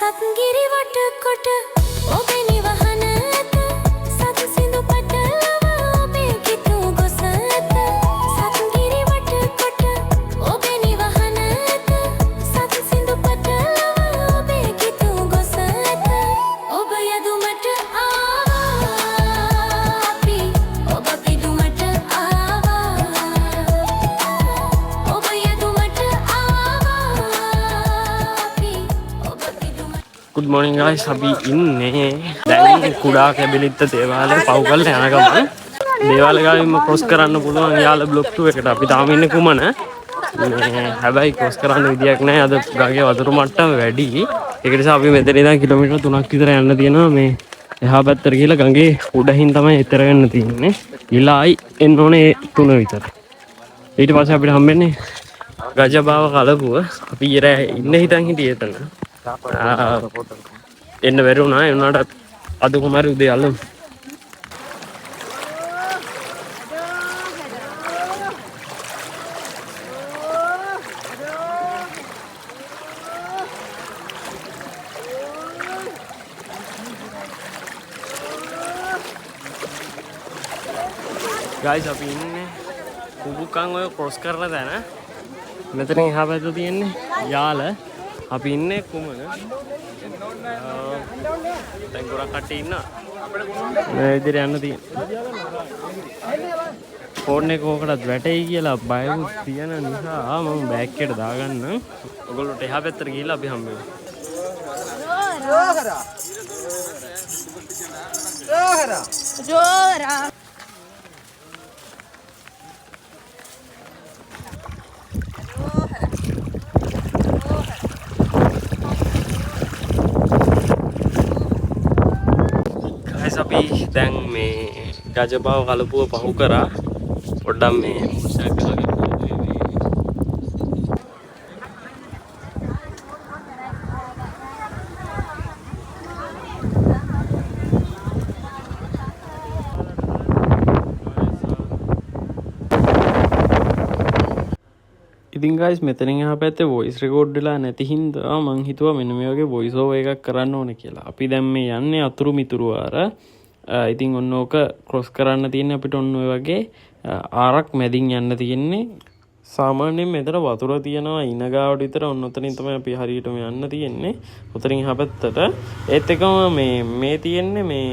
සත්ගිරි වටකොට ඔබේ නිවහන ඇත සත් සිඳු පටලව ඔබේ කිතු ගොස ඇත සත්ගිරි වටකොට ඔබේ නිවහන ඇත සත් සිඳු පටලව ඔබේ කිතු ගොස ඇත ඔබ යදුමට ආවා අපි ඔබ පිදුමට Good morning guys, අපි ඉන්නේ දැන් කුඩා කැබිලිත්ත දේවාලය පව් කරලා යන ගමන් දේවාලය ගාවින්ම ක්‍රොස් කරන්න පුළුවන් යාල බ්ලොක් 2 එකට අපි තාම ඉන්නේ කුමන හැබැයි ක්‍රොස් කරන්න විදියක් නැහැ අද ගඟේ වතුර මට්ටම වැඩි ඒක නිසා අපි මෙතන ඉඳන් කිලෝමීටර් 3ක් විතර යන්න තියෙනවා මේ එහා පැත්තට ගිහලා ගඟේ උඩින් තමයි එතර වෙන්න තියෙන්නේ ඊළායි එන්න ඕනේ 3 විතර ඊට පස්සේ අපිට හම්බෙන්නේ ගජබාව කලපුව අපි ඉර ඉන්න හිතන් හිටියේ එතන එන්න බැරි වුණා ඒ වුණාට අද කුමාරි උදේ අල්ලමු guys අපි ඉන්නේ කුබුකන් ඔය ක්‍රොස් කරලා දැන මෙතන එහා පැත්තේ තියෙන්නේ යාල අපි ඉන්නේ කුමන දැන් ගොඩක් කට්ටිය ඉන්නවා මේ විදිහට යන්න තියෙනවා ෆෝන් එක ඕකටත් වැටෙයි කියලා බයුත් තියෙන නිසා මම බෑග් එකට දාගන්න ඔයගොල්ලෝට එහා පැත්තට ගිහිල්ලා අපි හම්බෙමු ජෝරා අපි දැන් මේ ගජබාව කලපුව පහු කරා පොඩ්ඩක් මේ ඉතින් guys මෙතනින් එහා පැත්තේ voice record වෙලා නැති හින්දා මං හිතුවා මෙන්න මේ වගේ voice over එකක් කරන්න ඕනේ කියලා. අපි දැන් මේ යන්නේ අතුරු මිතුරු ආර. ඉතින් ඔන්න ඕක cross කරන්න තියෙන්නේ අපිට ඔන්න ඔය වගේ ආරක් මැදින් යන්න තියෙන්නේ. සාමාන්‍යයෙන් මෙතන වතුර තියෙනවා ඉන ගාවට විතර ඔන්න ඔතනින් තමයි අපි හරියටම යන්න තියෙන්නේ. ඔතනින් එහා පැත්තට ඒත් එකම මේ තියෙන්නේ මේ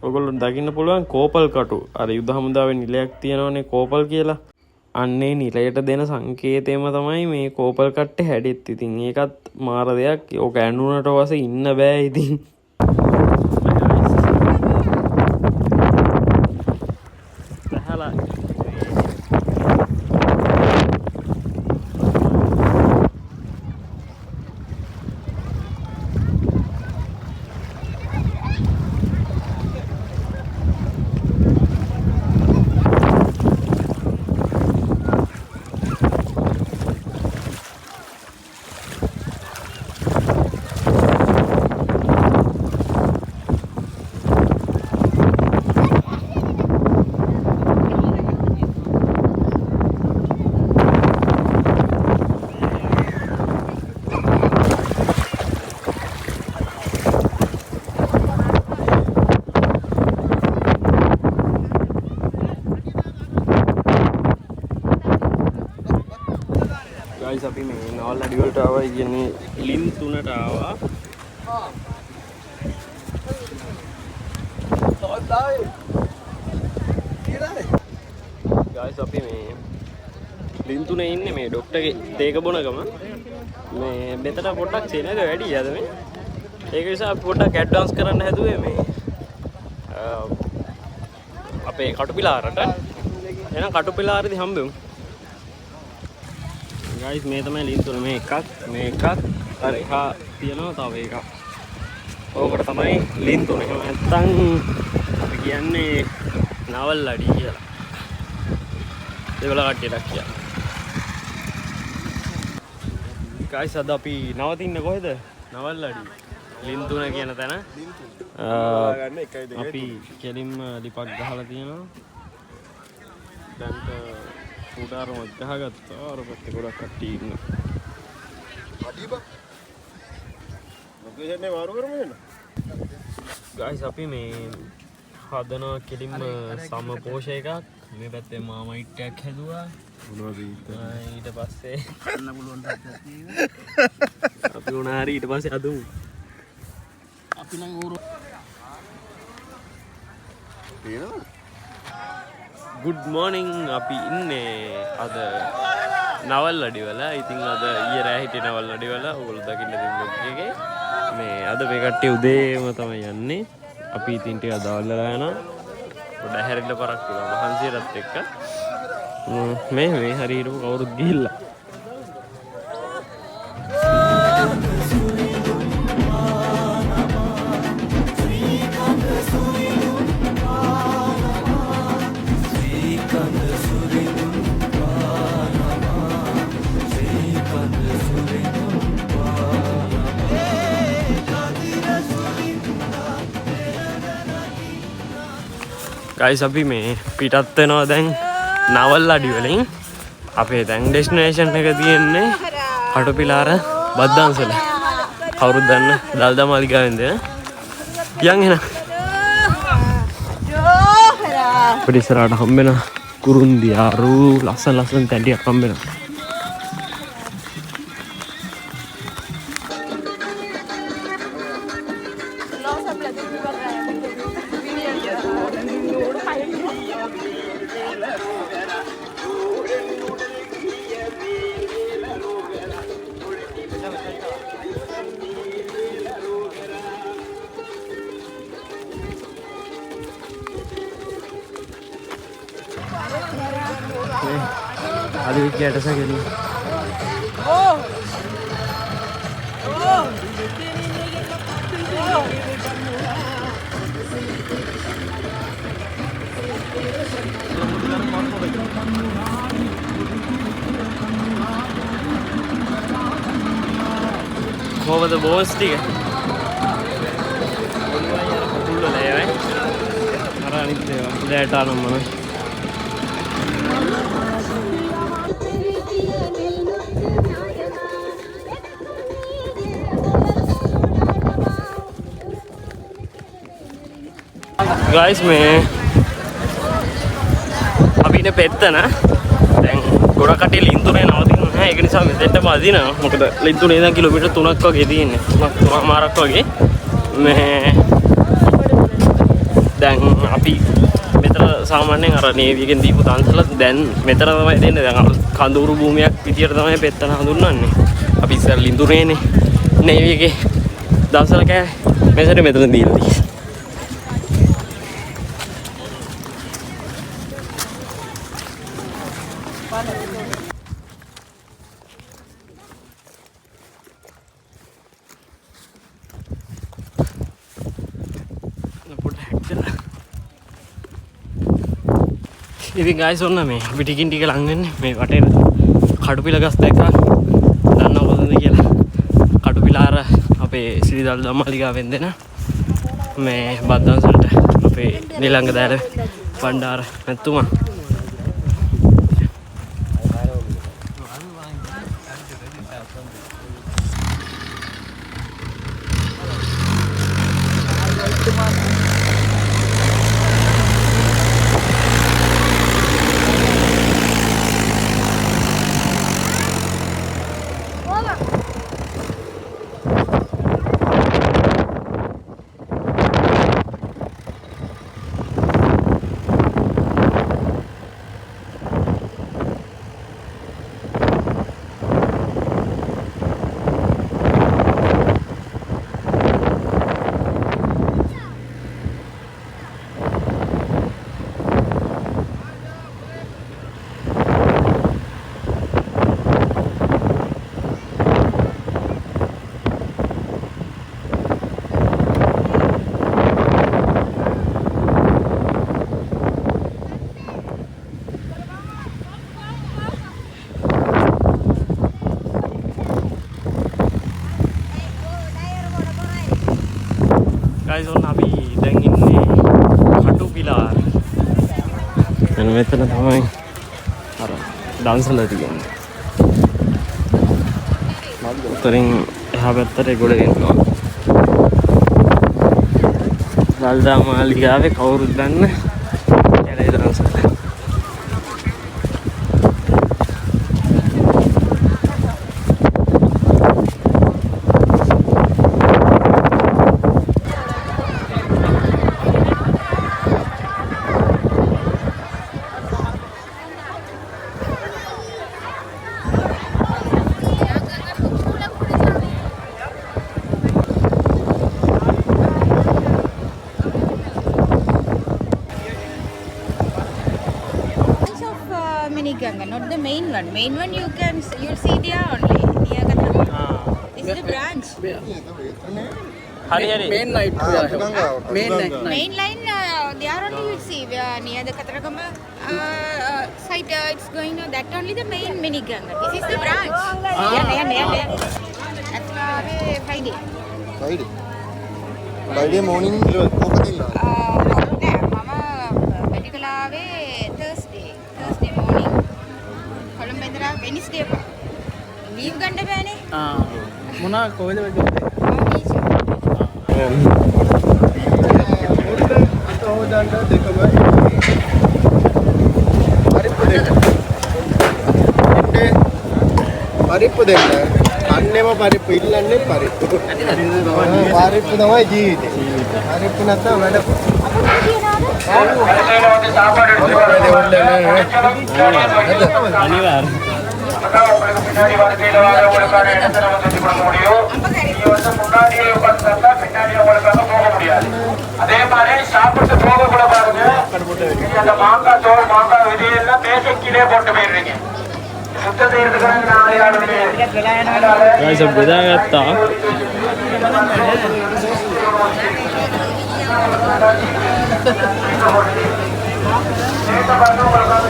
ඔයගොල්ලෝ දකින්න පුළුවන් කෝපල් කටු. අර යුද හමුදාවේ නිලයක් තියෙනවනේ කෝපල් කියලා. අන්නේ නිලයට දෙන සංකේතයම තමයි මේ කෝපල් කට්ටේ හැඩෙත්. ඉතින් ඒකත් මාර දෙයක්. ඕක ඇඬුනට පස්සේ ඉන්න බෑ ඉතින්. guys අපි මේ නවල් අඩි වලට ආවා කියන්නේ ලින් 3ට ආවා guys අපි මේ ලින් 3 ඉන්නේ මේ ડોක්ටර්ගේ තේක බොන ගම මේ මෙතන පොඩ්ඩක් සෙනග වැඩි යද මේ ඒක නිසා අපි පොඩ්ඩක් ඇඩ්වාන්ස් කරන්න හැදුවේ මේ අපේ කටුපිලාරට එහෙනම් කටුපිලාරේදී හම්බෙමු guys මේ තමයි ලින් 3 මේ එකක් අර එහා තියෙනවා තව එකක්. ඕකට තමයි ලින් 3 එක නැත්තම් අපි කියන්නේ නවල් අඩි කියලා. ඒගොල්ලෝ කට්ටියට කියනවා. guys අද අපි නවතින්නේ කොහෙද? නවල් අඩි. ලින් 3 කියන තැන. අපි කෙලින්ම ලිපක් ගහලා තියෙනවා. දැන්ට උඩාරමක් ගහගත්තා. අර පැත්තේ ගොඩක් කට්ටිය ඉන්නවා. ගයිස් අපි මේ හදන කෙලින්ම සම පෝෂ එකක් මේ පැත්තේ මාමයිට්ටයක් හැදුවා ඊට පස්සේ අපි උනාරි ඊට පස්සේ අදුමු අපි නම් ඌරු good morning අපි ඉන්නේ අද නවල් අඩිවල ඉතින් අද ඊයේ රෑ හිටියේ නවල් අඩිවල ඔයගොල්ලෝ දකින්න තියෙන බ්ලොග් එකේ මේ අද මේ කට්ටිය උදේම තමයි යන්නේ අපි ඉතින් ටික දවල්ලා යනවා පොඩ හැරිලා පරක් කියලා මහන්සියටත් එක්ක මේ හරියට කවුරුත් ගිහිල්ලා ගයිස් අපි මේ පිටත් වෙනවා දැන් නවල් අඩි වලින් අපේ දැන් ඩෙස්ටිනේෂන් එක තියෙන්නේ කටුපිලාර බද්දාන්සල කවුරුත් දන්න දල්දා මාලිගාවෙන්ද යන් එන අපිට ඉස්සරහට හම්බෙන කුරුන්දියාරු ලස්සන තැටියක් හම්බෙනවා ada wicket saja ni. Kau ada bos tiga. Dulu lah ya, Marah ni tu, dah tanam mana. Guys මේ අපි ඉන්නේ පෙත්තන දැන් ගොඩක් කටේ ලින්තුනේ නවතින්නේ නැහැ ඒක නිසා මෙතෙන්ටම අදිනවා මොකද ලින්තුනේ ඉඳන් කිලෝමීටර් 3ක් වගේ තියෙන්නේ 3මාරක් වගේ මේ දැන් අපි මෙතන සාමාන්‍යයෙන් අර නේවි එකෙන් දීපු තන්සල දැන් මෙතන තමයි දෙන්නේ දැන් කඳුරු භූමියක් විදියට තමයි පෙත්තන හඳුන්වන්නේ අපි ඉස්සර ලින්තුනේනේ නේවි එකේ දවසල කෑ මෙතන දීලා තියෙන්නේ ඉතින් guys ඔන්න මේ අපි ටිකින් ටික ලං වෙන්නේ මේ වටේට කටුපිල ගස් දැක්කා දන්නව කොහොමද කියලා කටුපිලාර අපේ ශ්‍රී දල්දා මාලිගාවෙන් දෙන මේ බද්දාන්සලට අපේ නිලංග දාල බණ්ඩාර මැතිතුමා guys ඔන්න අපි දැන් ඉන්නේ කටුපිලාර එන මෙතන තමයි අර ඩාන්සර්ලා තියෙන්නේ උතරින් එහා පැත්තට ගොඩ එනවා දල්දා මාලිගාවේ කවුරුත් දන්න කැලේ දවසක්. Miniganga, not the main one. Main one you'll see there only. Near Kathmandu. This is the branch. හරි හරි main night Main line there only you'll see where near the Kataragama site. It's going on that only the main Miniganga. This is the branch. Yeah. That's Friday. Friday morning Mama medical Thursday morning. Colombo Wednesday. Leave ganda bane. මොනා කොහෙද වෙන්නේ? පරිප්පු දෙන්න. අන්නේම පරිප්පු ඉල්ලන්නේ පරිප්පු. පරිප්පු තමයි ජීවිතේ. පරිප්පු නැත්නම් වැඩ. අනිවාර්ය. பின்னாடி வாழ்க்கையில வாழ்றவங்களுக்கான இடத்துல நம்ம செஞ்சு கொடுக்க முடியும். நீங்க வந்து முன்னாடியே உட்கார்ந்தா பின்னாடி உங்களுக்காக போக முடியாது. அதே மாதிரி சாப்பிட்டு போக கூட பாருங்க. நீங்க அந்த மாங்காய் தோல் மாங்காய் விதையெல்லாம் மேசை கீழே போட்டு போயிடுறீங்க. சுத்தம் செய்யறதுக்காக நான் யாருமே guys अब බෙදාගත්තා.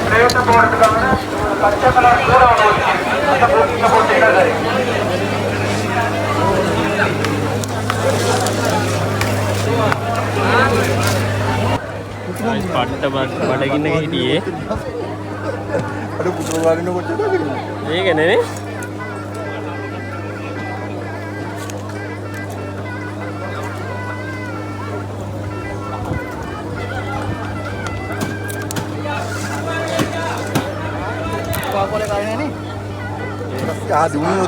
பிரேட்ட போறதுக்காக பச்சை கலர் கூட ஒன்று வச்சிருக்கு. அந்த பூக்கில போட்டீங்கன்னா சரி. guys පට්ට බඩගින්න හිටියේ. අර පුතෝ වරින්න කොච්චරද? ඒක නෙනේ.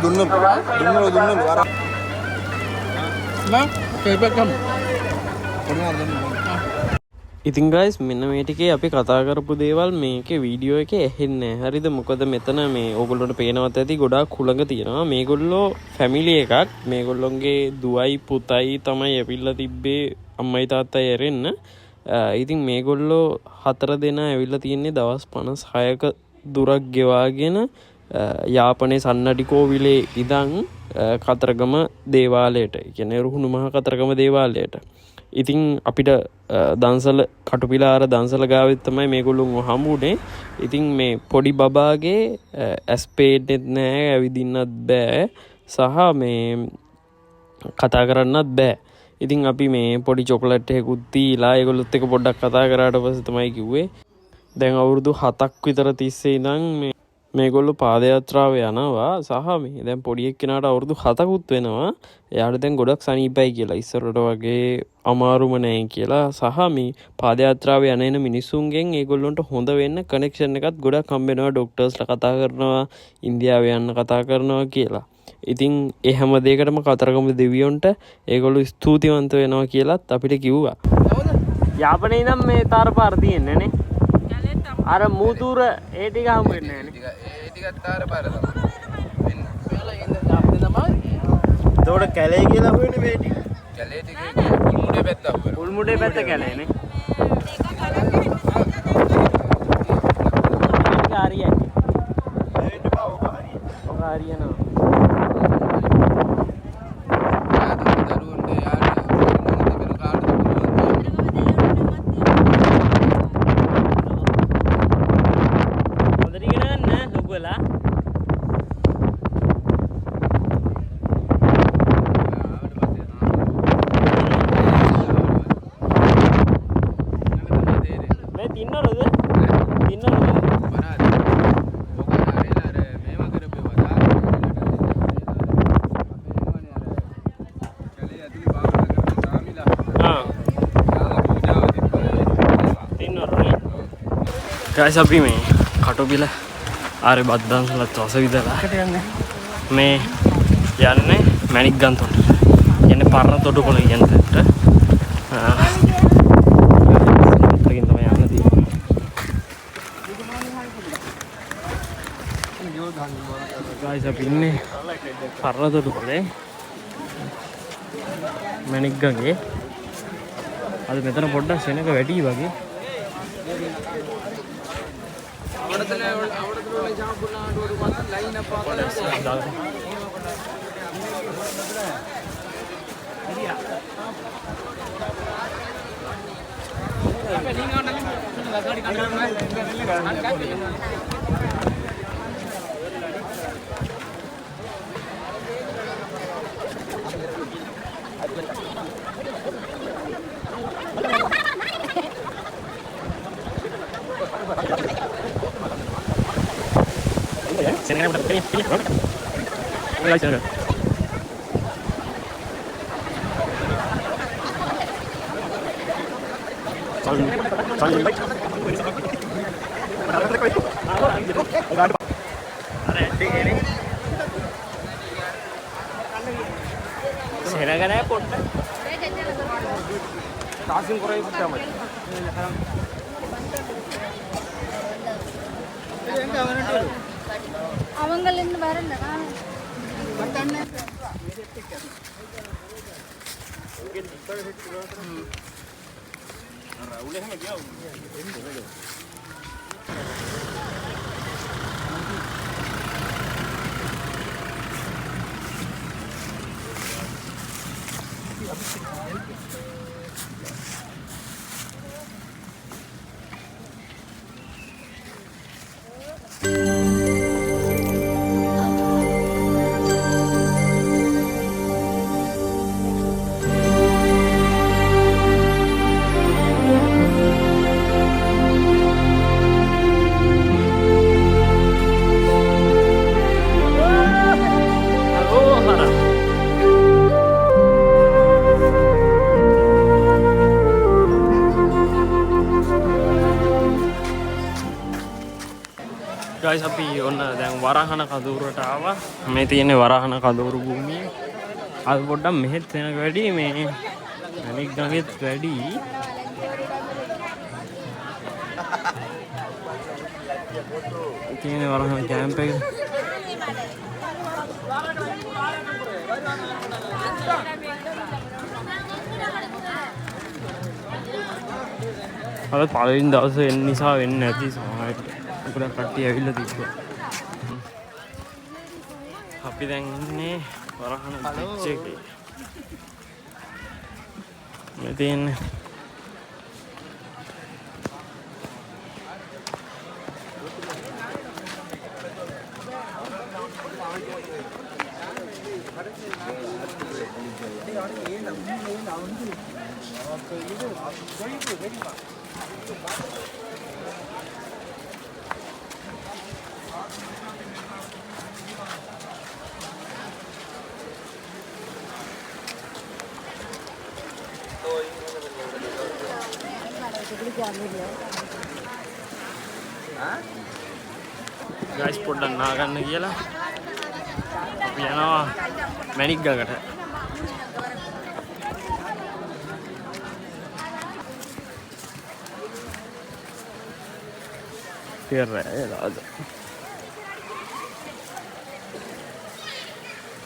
දුන්නු වර ඉතින් ගයිස් මෙන්න මේ ටිකේ අපි කතා කරපු දේවල් මේකේ වීඩියෝ එකේ ඇහෙන්නේ නැහැ. හරිද? මොකද මෙතන මේ ඕගොල්ලන්ට පේනවත් ඇති ගොඩාක් කුලඟ තියෙනවා. මේගොල්ලෝ ෆැමිලි එකක්. මේගොල්ලොන්ගේ දුවයි පුතයි තමයි ඇවිල්ලා තිබ්බේ අම්මයි තාත්තයි ඇරෙන්න. ඉතින් මේගොල්ලෝ 4 දෙනා ඇවිල්ලා තියෙන්නේ දවස් 56ක දුරක් ගෙවාගෙන යාපනයේ සන්නඩිකෝවිලේ ඉඳන් කතරගම දේවාලයට, කියන්නේ රුහුණු මහ කතරගම දේවාලයට. ඉතින් අපිට දන්සල කටුපිලාර දන්සල ගාවෙත් තමයි මේගොල්ලෝ හම්බුනේ. ඉතින් මේ පොඩි බබාගේ ඇස් පේන්නෙත් නෑ, ඇවිදින්නත් බෑ, සහ මේ කතා කරන්නත් බෑ. ඉතින් අපි මේ පොඩි චොකලට් එකකුත් දීලා ඒගොල්ලොත් එක්ක පොඩ්ඩක් කතා කරාට පස්සේ තමයි කිව්වේ දැන් අවුරුදු 7ක් විතර තිස්සේ ඉඳන් මේගොල්ලෝ පාදයාත්‍රාව යනවා, සහ මේ දැන් පොඩි එක්කෙනාට අවුරුදු 7කුත් වෙනවා. එයාට දැන් ගොඩක් සනීපයි කියලා, ඉස්සරට වගේ අමාරුම නැහැ කියලා, සහ මේ පාදයාත්‍රාවේ යන මිනිස්සුන්ගෙන් ඒගොල්ලොන්ට හොඳ වෙන්න කනෙක්ෂන් එකත් ගොඩක් හම්බ වෙනවා. ඩොක්ටර්ස්ලා කතා කරනවා, ඉන්දියාවේ යන්න කතා කරනවා කියලා. ඉතින් ඒ හැම දෙයකටම කතරගම දෙවියොන්ට ඒගොල්ලෝ ස්තුතිවන්ත වෙනවා කියලාත් අපිට කිව්වා. යාපනයේ ඉඳන් මේ තාර පාර තියෙන්නේ නේ. අර මූතුර ඒ ටික හම්බ වෙන්නේ නැහැ නේ. ඒ ටිකත් තාර පාර තමයි. එතකොට කැලේ කියලා හොයන්නේ මේ ටික. කැලේ ටික උල්මුඩේ පැත්ත අපුවා. උල්මුඩේ පැත්ත කැලේ නේ. හරියයි. ඔක හරියනවා. ගයිස් අපි මේ කටුබිල ආරේ බද්දන්සලත් රස විදලා මේ යන්නේ මැණික් ගන්තොට යන්නේ පරණ තොටුපොළ කියන තැනට අතකින් තමයි යන්න තියෙන්නේ ගයිස් අපි ඉන්නේ පරණ තොටුපොළේ මැණික් ගඟේ අද මෙතන පොඩ්ඩක් සෙනඟ වැඩි වගේ Senang udah pilih. Ini lagi senang. Saling baik. Senang kan ya pun. Tasim korai kita mah. அவங்களிருந்து வரண்டா guys අපි ඔන්න දැන් වරහන කඳවුරට ආවා මේ තියෙන්නේ වරහන කඳවුරු භූමිය අද පොඩ්ඩක් මෙහෙත් වෙනක වැඩි මේ අනික් ගඟෙත් වැඩි තියෙන්නේ වරහන කැම්ප් එක අද පළවෙනි දවසේ එන්න නිසා වෙන්නේ නැති සමහරවිට උඩ කට්ටිය ඇවිල්ලා තිබ්බා. අපි දැන් ඉන්නේ වරහන බීච් එකේ. මේ තියෙන්නේ guys පොඩ්ඩක් නාගන්න කියලා අපි යනවා මැණික් ගඟට රාජ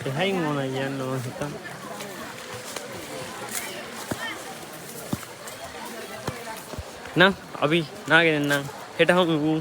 එහයින් ඕන යන්න ඕන හිතන්න නම් අපි නාගෙන නම් හෙට හමු